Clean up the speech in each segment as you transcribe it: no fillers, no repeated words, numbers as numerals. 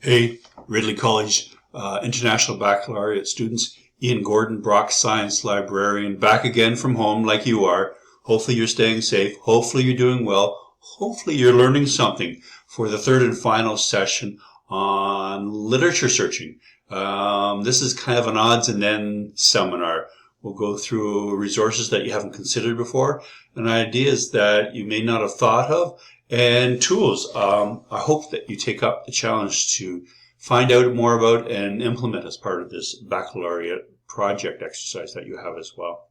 Hey, Ridley College International Baccalaureate students, Ian Gordon, Brock Science Librarian, back again from home like you are. Hopefully you're staying safe. Hopefully you're doing well. Hopefully you're learning something for the third and final session on literature searching. This is kind of an odds and ends seminar. We'll go through resources that you haven't considered before and ideas that you may not have thought of and tools. I hope that you take up the challenge to find out more about and implement as part of this baccalaureate project exercise that you have as well.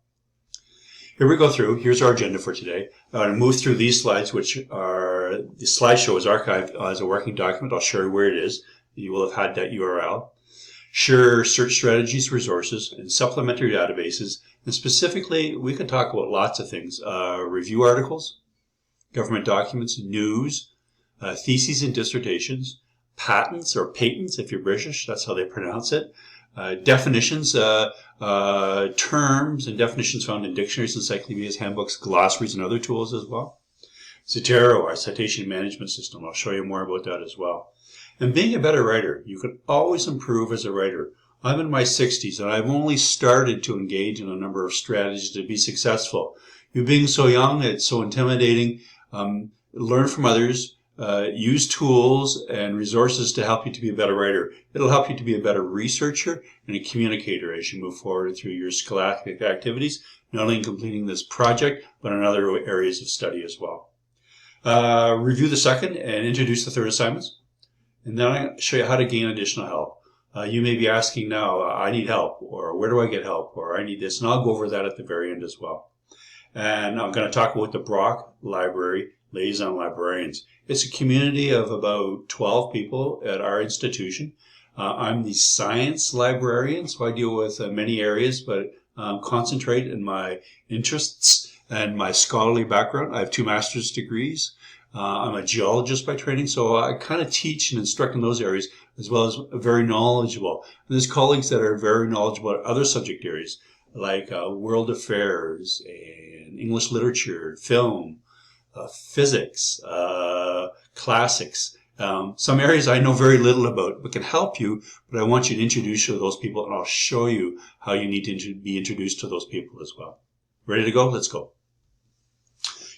Here we go through. Here's our agenda for today. I'm going to move through these slides, which are, the slideshow is archived as a working document. I'll show you where it is. You will have had that URL. Share search strategies, resources, and supplementary databases. And specifically, we can talk about lots of things. Review articles, government documents, news, theses and dissertations, patents or patents if you're British, that's how they pronounce it, definitions, terms and definitions found in dictionaries, encyclopedias, handbooks, glossaries, and other tools as well. Zotero, our citation management system. I'll show you more about that as well. And being a better writer, you can always improve as a writer. I'm in my 60s and I've only started to engage in a number of strategies to be successful. You being so young, it's so intimidating. Learn from others, use tools and resources to help you to be a better writer. It'll help you to be a better researcher and a communicator as you move forward through your scholastic activities, not only in completing this project, but in other areas of study as well. Review the second and introduce the third assignments. And then I'm going to show you how to gain additional help. You may be asking now, I need help, or where do I get help, or I need this, and I'll go over that at the very end as well. And I'm going to talk about the Brock Library Liaison Librarians. It's a community of about 12 people at our institution. I'm the science librarian, so I deal with many areas, but concentrate in my interests and my scholarly background. I have 2 master's degrees. I'm a geologist by training, so I kind of teach and instruct in those areas, as well as very knowledgeable. And there's colleagues that are very knowledgeable about other subject areas, like world affairs and English literature, film, physics, classics. Some areas I know very little about, but can help you, but I want you to introduce you to those people, and I'll show you how you need to be introduced to those people as well. Ready to go? Let's go.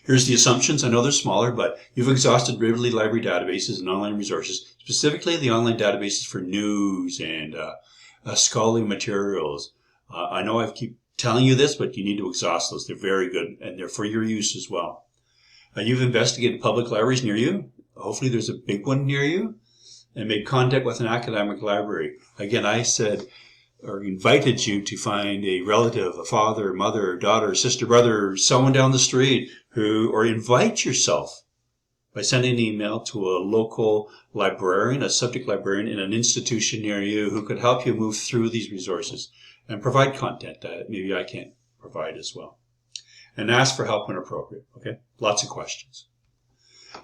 Here's the assumptions. I know they're smaller, but you've exhausted Ridley Library databases and online resources, specifically the online databases for news and scholarly materials. I know I keep telling you this, but you need to exhaust those. They're very good, and they're for your use as well. You've investigated public libraries near you. Hopefully there's a big one near you, and made contact with an academic library. Again, I said or invited you to find a relative, a father, mother, daughter, sister, brother, someone down the street or invite yourself by sending an email to a local librarian, a subject librarian in an institution near you who could help you move through these resources and provide content that maybe I can't provide as well. And ask for help when appropriate, okay? Lots of questions.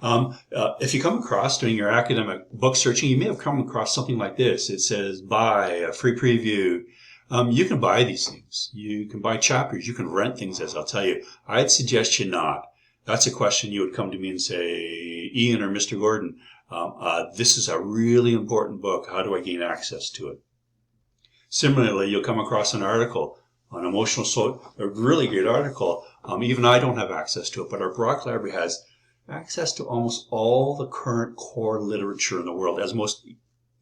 If you come across doing your academic book searching, you may have come across something like this. It says, buy a free preview. You can buy these things. You can buy chapters. You can rent things, as I'll tell you. I'd suggest you not. That's a question you would come to me and say, Ian or Mr. Gordon, this is a really important book. How do I gain access to it? Similarly, you'll come across an article on emotional soul, a really great article. Even I don't have access to it, but our Brock Library has access to almost all the current core literature in the world, as most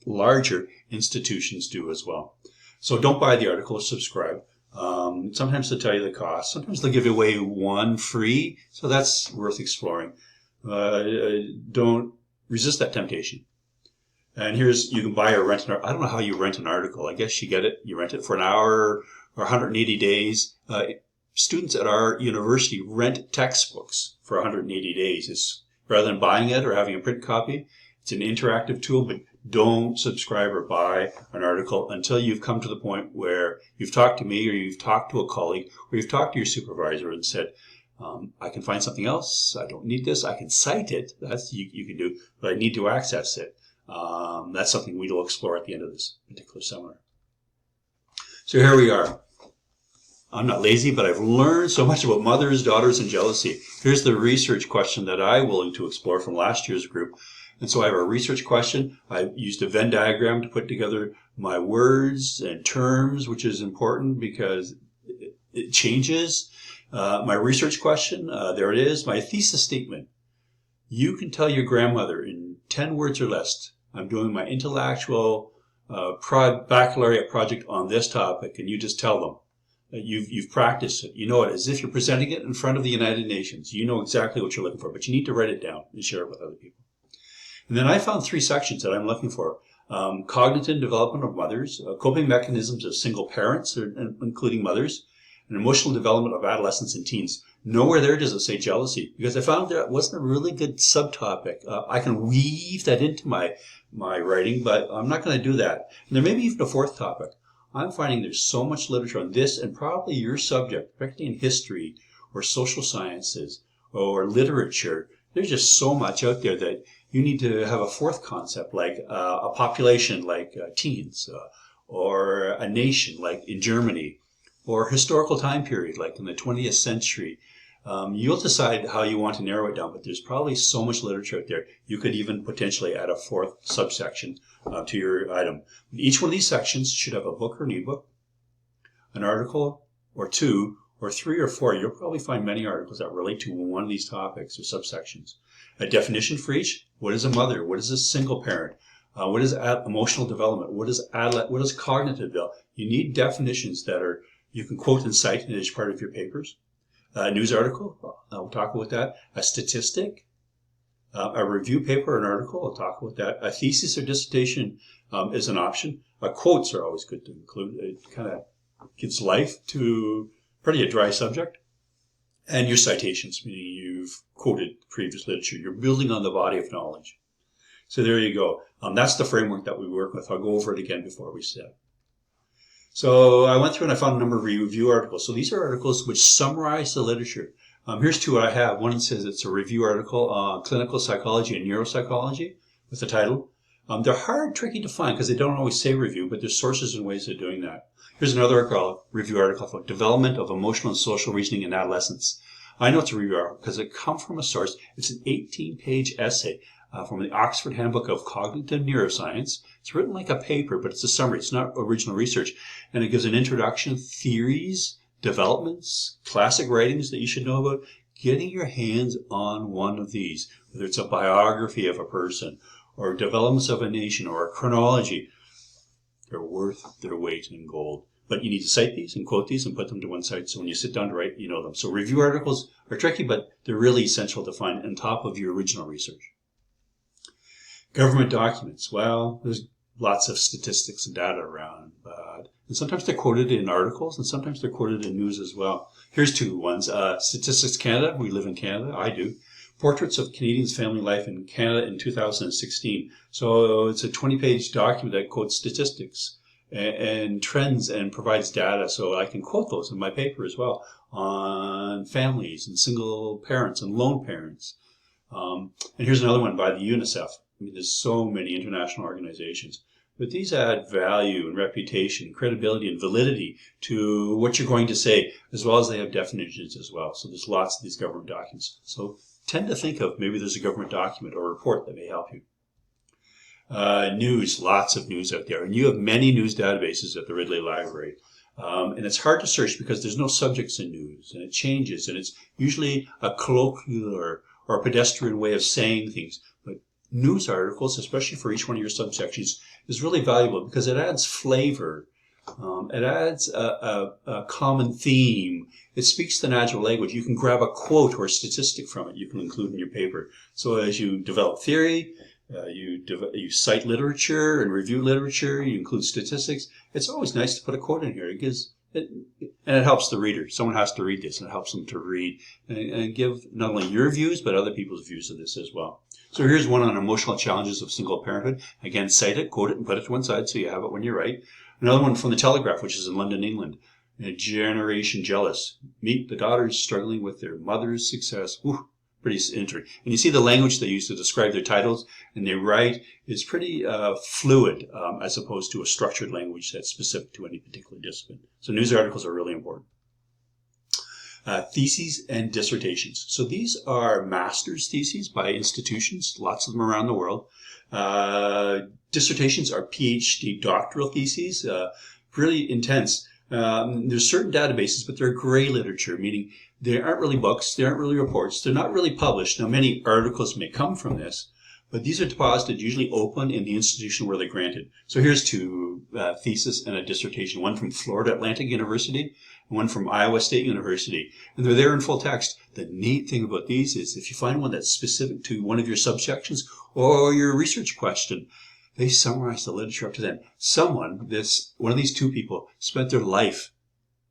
larger institutions do as well. So don't buy the article, subscribe. Sometimes they'll tell you the cost. Sometimes they'll give you away one free, so that's worth exploring. Don't resist that temptation. And you can buy or rent an article. I don't know how you rent an article. I guess you get it, you rent it for an hour or 180 days. Students at our university rent textbooks for 180 days. It's rather than buying it or having a print copy. It's an interactive tool, but don't subscribe or buy an article until you've come to the point where you've talked to me or you've talked to a colleague or you've talked to your supervisor and said, I can find something else. I don't need this. I can cite it. That's you can do, but I need to access it. That's something we'll explore at the end of this particular seminar. So here we are. I'm not lazy, but I've learned so much about mothers, daughters, and jealousy. Here's the research question that I'm willing to explore from last year's group. And so I have a research question. I used a Venn diagram to put together my words and terms, which is important because it changes. My research question, there it is. My thesis statement. You can tell your grandmother in 10 words or less, I'm doing my intellectual baccalaureate project on this topic, and you just tell them. You've practiced it. You know it as if you're presenting it in front of the United Nations. You know exactly what you're looking for, but you need to write it down and share it with other people. And then I found 3 sections that I'm looking for. Cognitive development of mothers, coping mechanisms of single parents, including mothers, and emotional development of adolescents and teens. Nowhere there does it say jealousy, because I found that wasn't a really good subtopic. I can weave that into my writing, but I'm not going to do that. And there may be even a 4th topic. I'm finding there's so much literature on this and probably your subject, particularly in history or social sciences or literature. There's just so much out there that you need to have a 4th concept, like a population like teens, or a nation like in Germany, or historical time period like in the 20th century. You'll decide how you want to narrow it down, but there's probably so much literature out there. You could even potentially add a 4th subsection to your item. Each one of these sections should have a book or an ebook, an article or 2 or 3 or 4. You'll probably find many articles that relate to one of these topics or subsections. A definition for each. What is a mother? What is a single parent? What is emotional development? What is cognitive development? You need definitions that you can quote and cite in each part of your papers. A news article, we'll talk about that. A statistic, a review paper, an article, we'll talk about that. A thesis or dissertation is an option. Quotes are always good to include. It kind of gives life to pretty a dry subject. And your citations, meaning you've quoted previous literature. You're building on the body of knowledge. So there you go. That's the framework that we work with. I'll go over it again before we sit. So I went through and I found a number of review articles. So these are articles which summarize the literature. Here's 2 I have. One says it's a review article on clinical psychology and neuropsychology with the title. They're tricky to find because they don't always say review, but there's sources and ways of doing that. Here's another review article for development of emotional and social reasoning in adolescence. I know it's a review article because it comes from a source. It's an 18-page essay from the Oxford Handbook of Cognitive Neuroscience. It's written like a paper, but it's a summary. It's not original research. And it gives an introduction, theories, developments, classic writings that you should know about. Getting your hands on one of these, whether it's a biography of a person or developments of a nation or a chronology, they're worth their weight in gold. But you need to cite these and quote these and put them to one side so when you sit down to write, you know them. So review articles are tricky, but they're really essential to find on top of your original research. Government documents. Well, there's lots of statistics and data around, and sometimes they're quoted in articles and sometimes they're quoted in news as well. Here's 2 ones. Statistics Canada. We live in Canada. I do. Portraits of Canadians' Family Life in Canada in 2016. So it's a 20-page document that quotes statistics and trends and provides data. So I can quote those in my paper as well on families and single parents and lone parents. And here's another one by the UNICEF. I mean, there's so many international organizations. But these add value and reputation, credibility and validity to what you're going to say, as well as they have definitions as well. So there's lots of these government documents. So tend to think of maybe there's a government document or report that may help you. News, lots of news out there. And you have many news databases at the Ridley Library. And it's hard to search because there's no subjects in news, and it changes, and it's usually a colloquial or a pedestrian way of saying things. But news articles, especially for each one of your subsections, is really valuable because it adds flavor. It adds a common theme. It speaks the natural language. You can grab a quote or a statistic from it you can include in your paper. So as you develop theory, you cite literature and review literature, you include statistics. It's always nice to put a quote in here. And it helps the reader. Someone has to read this, and it helps them to read and give not only your views, but other people's views of this as well. So here's one on emotional challenges of single parenthood. Again, cite it, quote it, and put it to one side so you have it when you write. Another one from the Telegraph, which is in London, England. A generation jealous. Meet the daughters struggling with their mother's success. Whew, pretty interesting. And you see the language they use to describe their titles, and they write is pretty fluid as opposed to a structured language that's specific to any particular discipline. So news articles are really important. theses and dissertations. So these are master's theses by institutions, lots of them around the world. Dissertations are PhD doctoral theses, really intense. There's certain databases, but they're gray literature, meaning they aren't really books, they aren't really reports, they're not really published. Now, many articles may come from this, but these are deposited, usually open in the institution where they're granted. So here's two thesis and a dissertation, one from Florida Atlantic University and one from Iowa State University. And they're there in full text. The neat thing about these is if you find one that's specific to one of your subsections or your research question, they summarize the literature up to then. One of these two people spent their life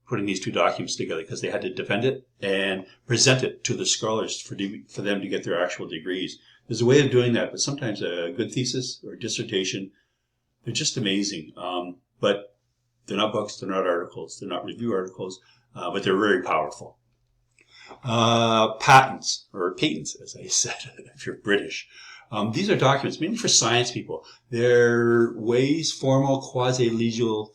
putting these two documents together because they had to defend it and present it to the scholars for them to get their actual degrees. There's a way of doing that, but sometimes a good thesis or dissertation, they're just amazing. But they're not books, they're not articles, they're not review articles, but they're very powerful. Patents, or patents, as I said, if you're British. These are documents, mainly for science people. They're ways, formal, quasi-legal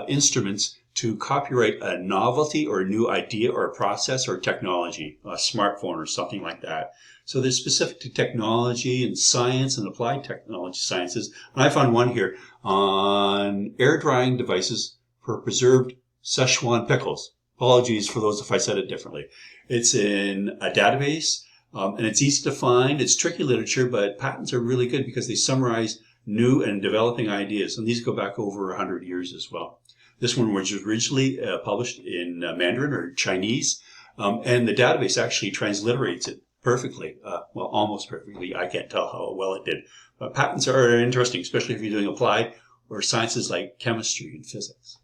instruments to copyright a novelty or a new idea or a process or technology, a smartphone or something like that. So they're specific to technology and science and applied technology sciences. And I found one here on air drying devices for preserved Szechuan pickles. Apologies for those if I said it differently. It's in a database, and it's easy to find. It's tricky literature, but patents are really good because they summarize new and developing ideas. And these go back over 100 years as well. This one was originally published in Mandarin or Chinese, and the database actually transliterates it perfectly. Well, almost perfectly. I can't tell how well it did. But patents are interesting, especially if you're doing applied or sciences like chemistry and physics.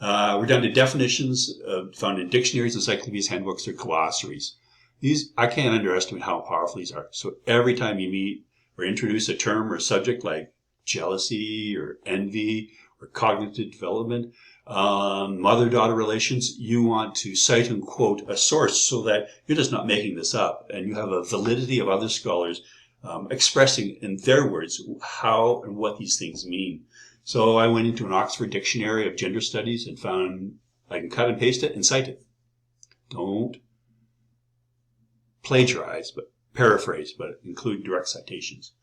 We're down to definitions found in dictionaries, encyclopedias, handbooks, or glossaries. These, I can't underestimate how powerful these are. So every time you meet or introduce a term or a subject like jealousy or envy or cognitive development, mother-daughter relations, you want to cite and quote a source so that you're just not making this up and you have a validity of other scholars expressing in their words how and what these things mean. So I went into an Oxford Dictionary of Gender Studies and found I can cut and paste it and cite it. Don't plagiarize, but paraphrase, but include direct citations.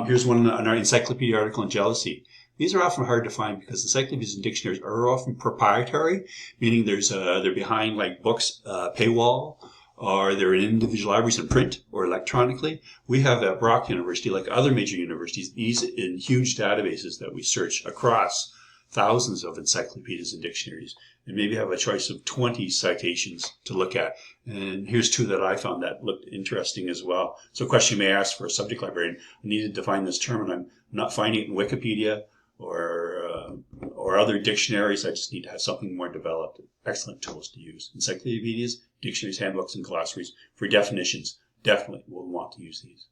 Here's one on our encyclopedia article on jealousy. These are often hard to find because encyclopedias and dictionaries are often proprietary, meaning they're behind like books paywall, or they're in individual libraries in print or electronically. We have at Brock University, like other major universities, these in huge databases that we search across thousands of encyclopedias and dictionaries, and maybe have a choice of 20 citations to look at. And here's two that I found that looked interesting as well. So a question you may ask for a subject librarian, I need to define this term and I'm not finding it in Wikipedia or other dictionaries. I just need to have something more developed. Excellent tools to use. Encyclopedias, dictionaries, handbooks, and glossaries for definitions. Definitely will want to use these.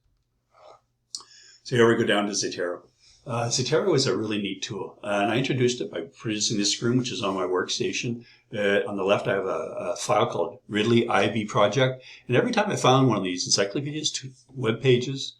So here we go down to Zotero. Zotero is a really neat tool, and I introduced it by producing this screen, which is on my workstation. On the left, I have a file called Ridley IB project, and every time I found one of these encyclopedias, web pages,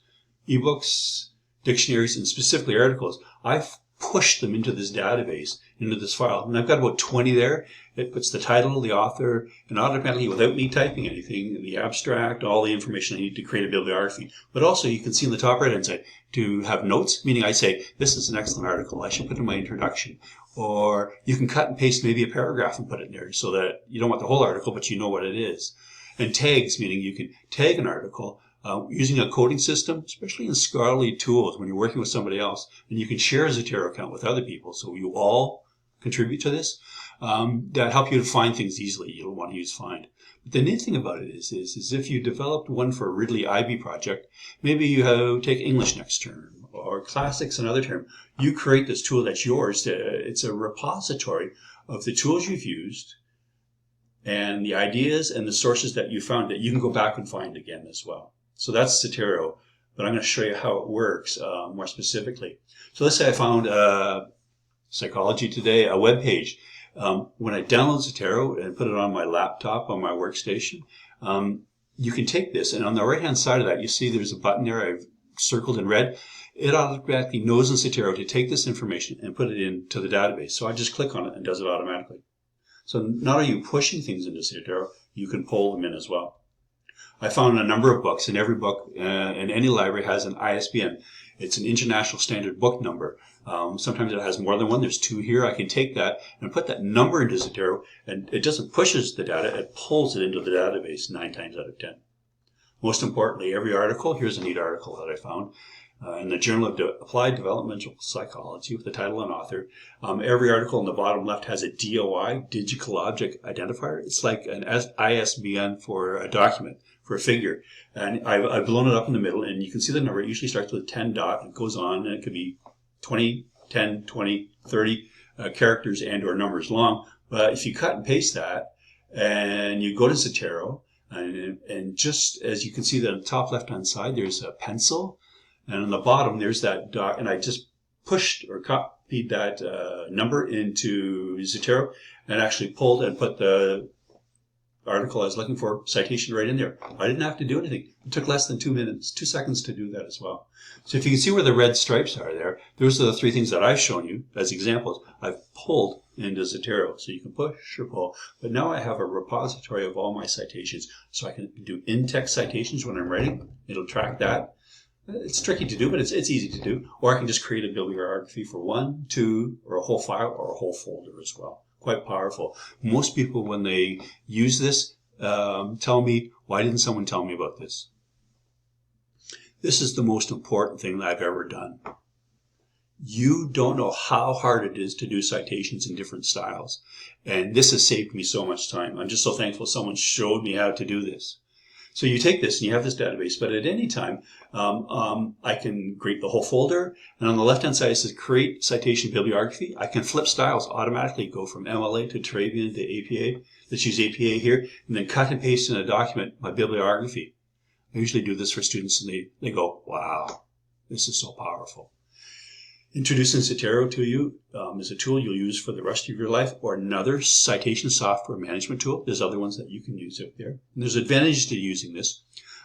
ebooks, dictionaries, and specifically articles, I've pushed them into this database, into this file. And I've got about 20 there. It puts the title, the author, and automatically, without me typing anything, the abstract, all the information I need to create a bibliography. But also, you can see in the top right-hand side to have notes, meaning I say, this is an excellent article. I should put it in my introduction. Or you can cut and paste maybe a paragraph and put it in there so that you don't want the whole article, but you know what it is. And tags, meaning you can tag an article using a coding system, especially in scholarly tools when you're working with somebody else, and you can share a Zotero account with other people, so you all contribute to this, that help you to find things easily. You'll want to use find. But the neat thing about it is if you developed one for a Ridley IB project, maybe you take English next term or classics another term. You create this tool that's yours. It's a repository of the tools you've used and the ideas and the sources that you found that you can go back and find again as well. So that's Zotero, but I'm going to show you how it works more specifically. So let's say I found Psychology Today, a web page. When I download Zotero and put it on my laptop, on my workstation, you can take this, and on the right-hand side of that, you see there's a button there I've circled in red. It automatically knows in Zotero to take this information and put it into the database. So I just click on it and it does it automatically. So not only are you pushing things into Zotero, you can pull them in as well. I found a number of books, and every book in any library has an ISBN. It's an International Standard Book Number. Sometimes it has more than one. There's 2 here. I can take that and put that number into Zotero, and it doesn't pushes the data, it pulls it into the database 9 times out of 10. Most importantly, every article, here's a neat article that I found in the Journal of Applied Developmental Psychology with the title and author. Every article in the bottom left has a DOI, Digital Object Identifier. It's like an ISBN for a document, for a figure. And I've blown it up in the middle, and you can see the number. It usually starts with 10 dot, and it goes on, and it could be 20, 10, 20, 30 characters and or numbers long. But if you cut and paste that, and you go to Zotero, and just as you can see that on the top left-hand side, there's a pencil, and on the bottom there's that dot, and I just pushed or copied that number into Zotero and actually pulled and put the article I was looking for, citation, right in there. I didn't have to do anything. It took less than 2 minutes, 2 seconds to do that as well. So if you can see where the red stripes are there, those are the 3 things that I've shown you as examples. I've pulled into Zotero, so you can push or pull. But now I have a repository of all my citations, so I can do in-text citations when I'm writing. It'll track that. It's tricky to do, but it's easy to do. Or I can just create a bibliography for 1, 2, or a whole file or a whole folder as well. Quite powerful. Most people, when they use this, tell me, why didn't someone tell me about this? This is the most important thing that I've ever done. You don't know how hard it is to do citations in different styles. And this has saved me so much time. I'm just so thankful someone showed me how to do this. So you take this and you have this database, but at any time, I can create the whole folder. And on the left-hand side, it says create citation bibliography. I can flip styles automatically, go from MLA to Travian to APA. Let's use APA here, and then cut and paste in a document my bibliography. I usually do this for students, and they go, wow, this is so powerful. Introducing Zotero to you is a tool you'll use for the rest of your life, or another citation software management tool. There's other ones that you can use out there. And there's advantages to using this,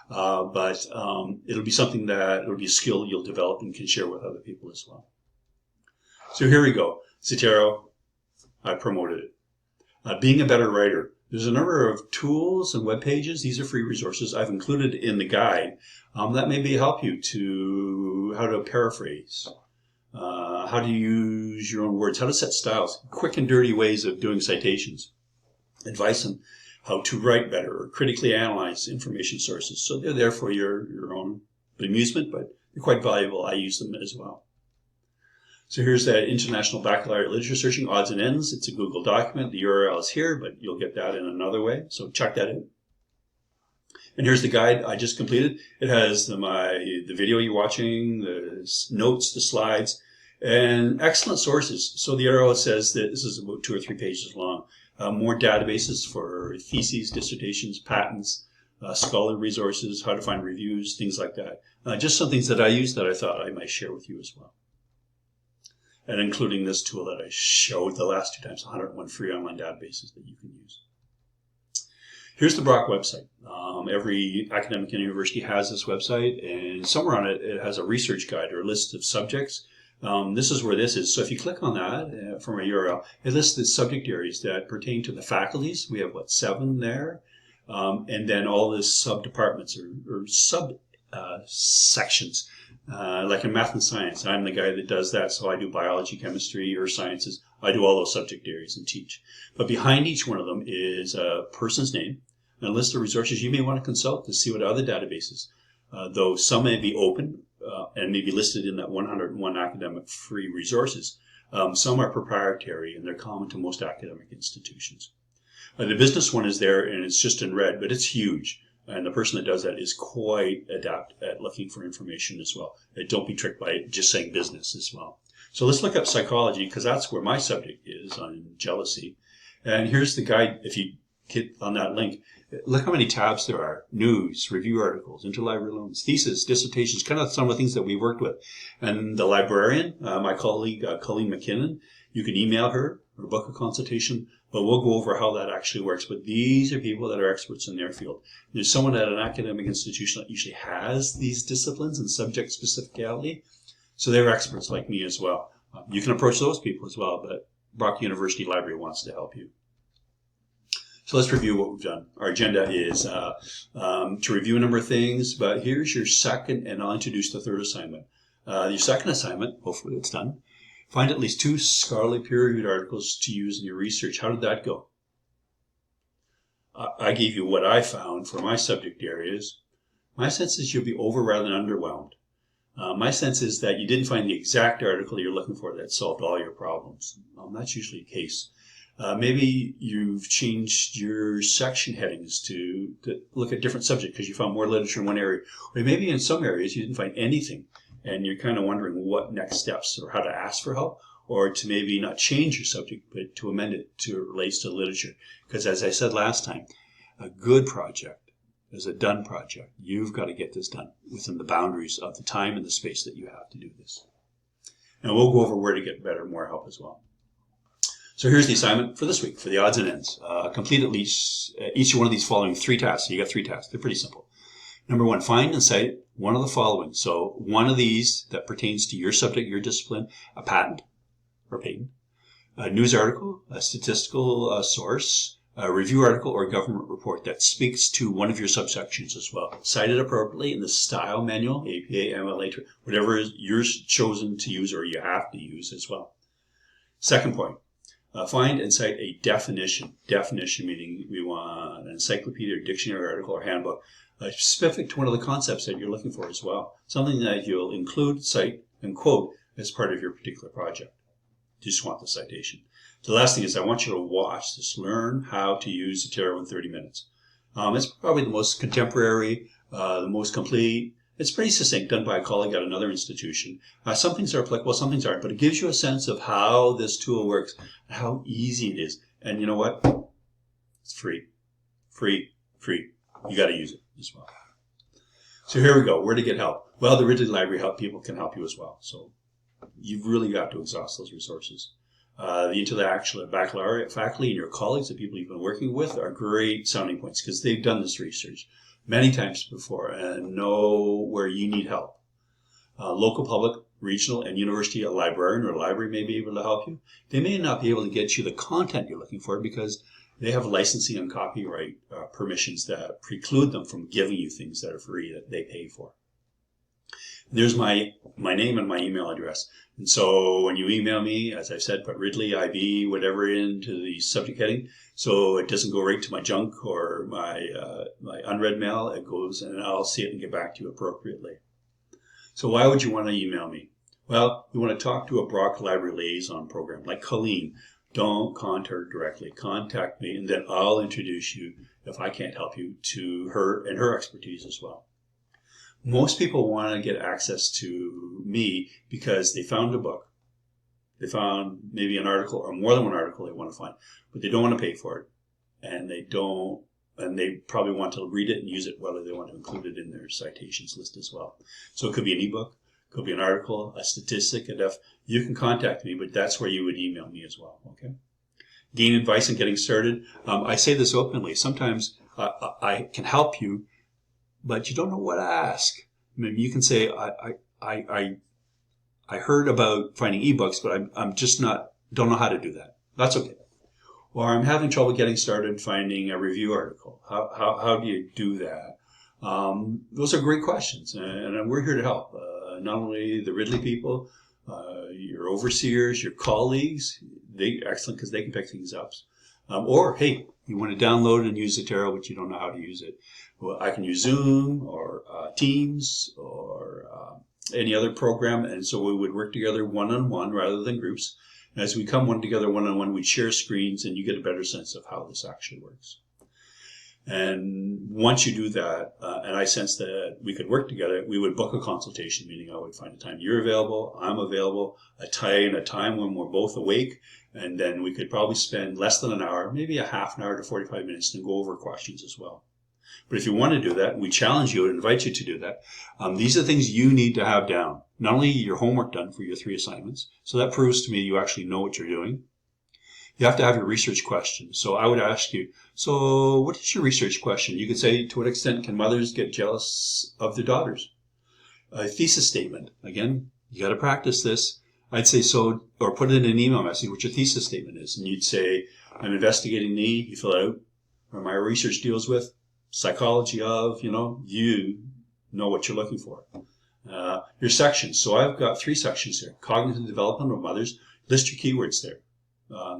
but it'll be something that it'll be a skill you'll develop and can share with other people as well. So here we go. Zotero, I promoted it. Being a better writer. There's a number of tools and web pages. These are free resources I've included in the guide that maybe help you to how to paraphrase. How to use your own words, how to set styles, quick and dirty ways of doing citations, advice on how to write better or critically analyze information sources. So they're there for your own amusement, but they're quite valuable. I use them as well. So here's that International Baccalaureate Literature Searching Odds and Ends. It's a Google document. The URL is here, but you'll get that in another way. So check that out. And here's the guide I just completed. It has the video you're watching, the notes, the slides, and excellent sources. So the URL says that this is about 2 or 3 pages long. More databases for theses, dissertations, patents, scholar resources, how to find reviews, things like that. Just some things that I use that I thought I might share with you as well. And including this tool that I showed the last 2 times, 101 free online databases that you can use. Here's the Brock website. Every academic university has this website, and somewhere on it, it has a research guide or a list of subjects. This is where this is. So if you click on that from a URL, it lists the subject areas that pertain to the faculties. We have, 7 there? And then all the sub-departments or sub-sections. Like in math and science, I'm the guy that does that. So I do biology, chemistry, earth sciences. I do all those subject areas and teach. But behind each one of them is a person's name and a list of resources you may want to consult to see what other databases, though some may be open and may be listed in that 101 academic free resources. Some are proprietary and they're common to most academic institutions. The business one is there and it's just in red, but it's huge. And the person that does that is quite adept at looking for information as well. Don't be tricked by just saying business as well. So let's look up psychology, because that's where my subject is on jealousy. And here's the guide. If you hit on that link, look how many tabs there are. News, review articles, interlibrary loans, thesis, dissertations, kind of some of the things that we worked with. And the librarian, my colleague, Colleen McKinnon, you can email her or book a consultation, but we'll go over how that actually works. But these are people that are experts in their field. There's someone at an academic institution that usually has these disciplines and subject specificality. So they're experts like me as well. You can approach those people as well, but Brock University Library wants to help you. So let's review what we've done. Our agenda is to review a number of things, but here's your second, and I'll introduce the third assignment. Your second assignment, hopefully it's done, find at least 2 scholarly peer-reviewed articles to use in your research. How did that go? I gave you what I found for my subject areas. My sense is you'll be over rather than underwhelmed. My sense is that you didn't find the exact article you're looking for that solved all your problems. That's usually the case. Maybe you've changed your section headings to look at different subjects because you found more literature in one area. Or maybe in some areas you didn't find anything and you're kind of wondering what next steps or how to ask for help, or to maybe not change your subject but to amend it to relates to literature. Because as I said last time, a good project is a done project. You've got to get this done within the boundaries of the time and the space that you have to do this. And we'll go over where to get better, more help as well. So here's the assignment for this week, for the odds and ends. Complete at least each one of these following 3 tasks. So you got 3 tasks. They're pretty simple. Number 1, find and cite one of the following. So one of these that pertains to your subject, your discipline, a patent or patent, a news article, a statistical source, a review article, or government report that speaks to one of your subsections as well. Cite it appropriately in the style manual, APA, MLA, whatever you're chosen to use or you have to use as well. Second point. Find and cite a definition. Definition meaning we want an encyclopedia or dictionary article or handbook specific to one of the concepts that you're looking for as well. Something that you'll include, cite, and quote as part of your particular project. You just want the citation. The last thing is I want you to watch this. Learn how to use Zotero in 30 minutes. It's probably the most contemporary, the most complete. It's pretty succinct, done by a colleague at another institution. Some things are applicable, some things aren't, but it gives you a sense of how this tool works, and how easy it is. And you know what? It's free. Free. Free. You got to use it as well. So here we go. Where to get help? Well, the Ridley Library help people can help you as well. So you've really got to exhaust those resources. The intellectual baccalaureate faculty and your colleagues, the people you've been working with, are great sounding points because they've done this research many times before and know where you need help. Local public, regional, and university librarian or library may be able to help you. They may not be able to get you the content you're looking for because they have licensing and copyright permissions that preclude them from giving you things that are free that they pay for. There's my name and my email address. And so when you email me, as I've said, put Ridley IB, whatever into the subject heading, so it doesn't go right to my junk or my unread mail. It goes and I'll see it and get back to you appropriately. So why would you want to email me? Well, you want to talk to a Brock Library Liaison program like Colleen. Don't contact her directly. Contact me and then I'll introduce you, if I can't help you, to her and her expertise as well. Most people want to get access to me because they found a book. They found maybe an article or more than one article they want to find, but they don't want to pay for it. And they probably want to read it and use it, whether they want to include it in their citations list as well. So it could be an ebook, it could be an article, a statistic, you can contact me, but that's where you would email me as well, okay? Gain advice in getting started. I say this openly. Sometimes I can help you, but you don't know what to ask. Maybe you can say, I heard about finding ebooks, but I'm just don't know how to do that. That's okay. Or I'm having trouble getting started finding a review article. How do you do that? Those are great questions, and we're here to help. Not only the Ridley people, your overseers, your colleagues, excellent because they can pick things up. Or, hey, you want to download and use Zotero, but you don't know how to use it. Well, I can use Zoom or Teams or any other program, and so we would work together one-on-one rather than groups. And as we come together one-on-one, we'd share screens, and you get a better sense of how this actually works. And once you do that, and I sense that we could work together, we would book a consultation meeting. I would find a time you're available, I'm available, a time when we're both awake, and then we could probably spend less than an hour, maybe a half an hour to 45 minutes to go over questions as well. But if you want to do that, we challenge you and invite you to do that. These are things you need to have down. Not only your homework done for your 3 assignments, so that proves to me you actually know what you're doing. You have to have your research question. So I would ask you, so what is your research question? You could say, to what extent can mothers get jealous of their daughters? A thesis statement. Again, you got to practice this. I'd say so, or put it in an email message what your thesis statement is. And you'd say, I'm investigating the, you fill it out, or my research deals with psychology of, you know what you're looking for. Your sections. So I've got 3 sections here. Cognitive development of mothers. List your keywords there.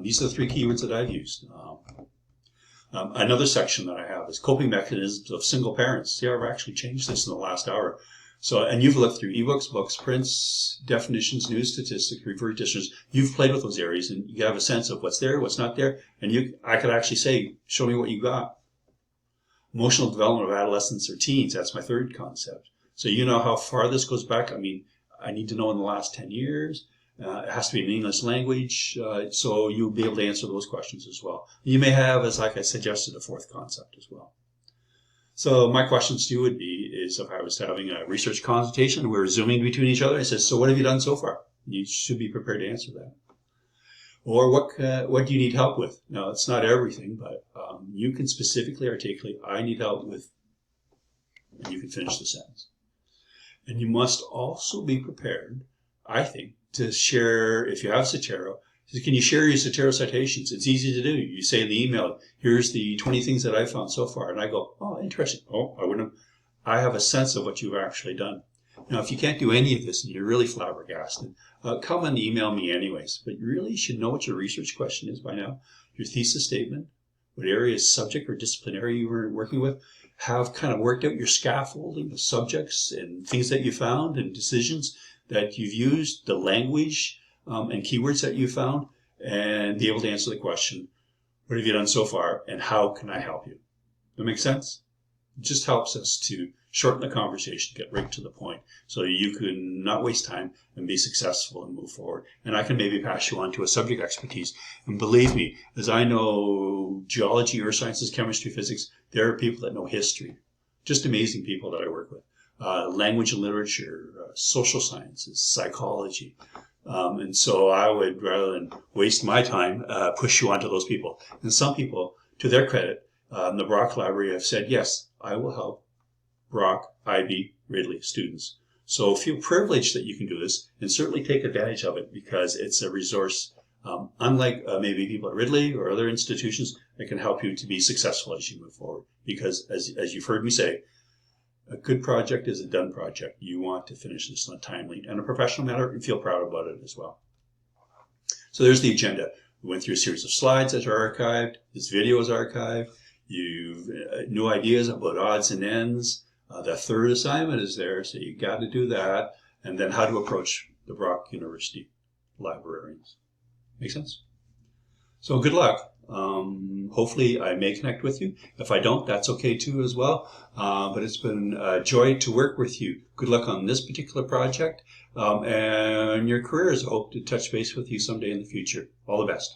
These are the 3 keywords that I've used. Another section that I have is coping mechanisms of single parents. See, I've actually changed this in the last hour. So, and you've looked through ebooks, books, prints, definitions, news, statistics, referred dictionaries. You've played with those areas and you have a sense of what's there, what's not there. And I could actually say, show me what you got. Emotional development of adolescents or teens. That's my 3rd concept. So you know how far this goes back. I mean, I need to know in the last 10 years. It has to be in English language, so you'll be able to answer those questions as well. You may have, as like I suggested, a 4th concept as well. So my questions to you would be, is if I was having a research consultation, we're zooming between each other, I said, so what have you done so far? You should be prepared to answer that. Or what do you need help with? Now, it's not everything, but you can specifically articulate, I need help with, and you can finish the sentence. And you must also be prepared, I think, to share, if you have Zotero, can you share your Zotero citations? It's easy to do. You say in the email, here's the 20 things that I found so far. And I go, oh, interesting. Oh, I wouldn't have. I have a sense of what you've actually done. Now, if you can't do any of this and you're really flabbergasted, come and email me anyways. But you really should know what your research question is by now. Your thesis statement, what area, subject, or discipline area you were working with. Have kind of worked out your scaffolding of subjects and things that you found and decisions that you've used, the language and keywords that you found, and be able to answer the question, what have you done so far and how can I help you? That makes sense? It just helps us to shorten the conversation, get right to the point, so you can not waste time and be successful and move forward. And I can maybe pass you on to a subject expertise. And believe me, as I know geology, earth sciences, chemistry, physics, there are people that know history. Just amazing people that I work with. Language and literature, social sciences, psychology. And so I would, rather than waste my time, push you onto those people. And some people, to their credit, the Brock Library have said, yes, I will help Brock, IB, Ridley students. So feel privileged that you can do this and certainly take advantage of it because it's a resource, unlike maybe people at Ridley or other institutions, that can help you to be successful as you move forward. Because as you've heard me say, a good project is a done project. You want to finish this in a timely and a professional manner and feel proud about it as well. So there's the agenda. We went through a series of slides that are archived. This video is archived. You've new ideas about odds and ends. The 3rd assignment is there, so you got to do that. And then how to approach the Brock University librarians. Make sense? So good luck. Hopefully I may connect with you. If I don't, that's okay too as well. But it's been a joy to work with you. Good luck on this particular project and your careers. I hope to touch base with you someday in the future. All the best.